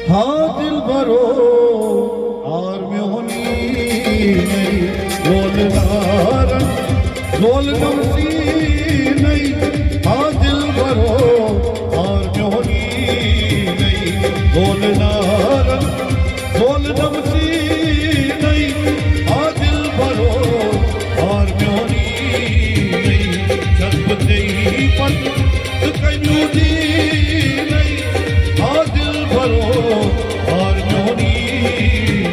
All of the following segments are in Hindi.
हाँ दिल भरो और म्योनी नहीं बोलनारन बोल नमसी नहीं हाँ दिल भरो और म्योनी नहीं बोलनारन बोल नमसी नहीं हाँ दिल भरो और म्योनी नहीं जज्बते ही पत कन्यूदी नहीं हाँ दिल भरो और म्योनी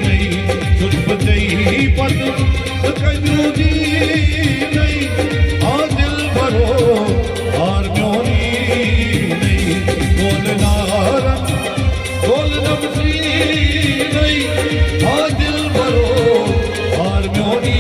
नहीं जज्बते ही पत कन्यूदी नहीं हाँ दिल भरो और म्योनी नहीं बोलनारन बोल नमसी नहीं हाँ दिल भरो और म्योनी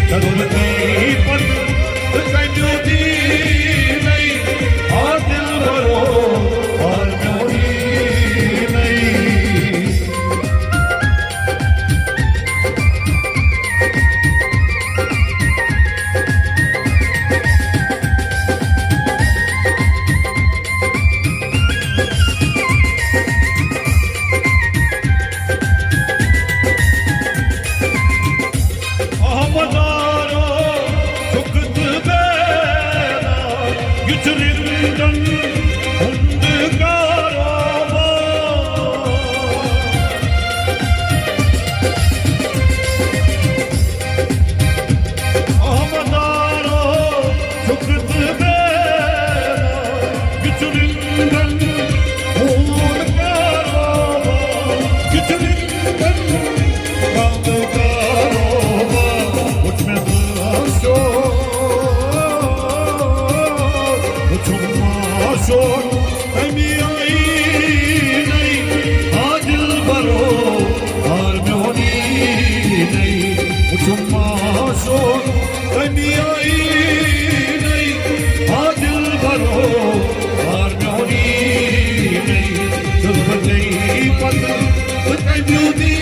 चलो ਚੁਰਿੰਦਨ ਹੁੰਦ ਕਾਰੋਬਾਰ ਆਮਦਾਰੋ ਸ਼ੁਕਤ ਬੇਰਾ ਚੁਰਿੰਦਨ ਹੁੰਦ ਕਾਰੋਬਾਰ ਚੁਰਿੰਦਨ ਹੁੰਦ ਕਾਰੋਬਾਰ ਉੱਠ ਮੈਂ ਸੋ Son emi nahi aajil baro harmoni nahi uchma son emi nahi aajil baro harmoni nahi jab nahi pat kaiyu di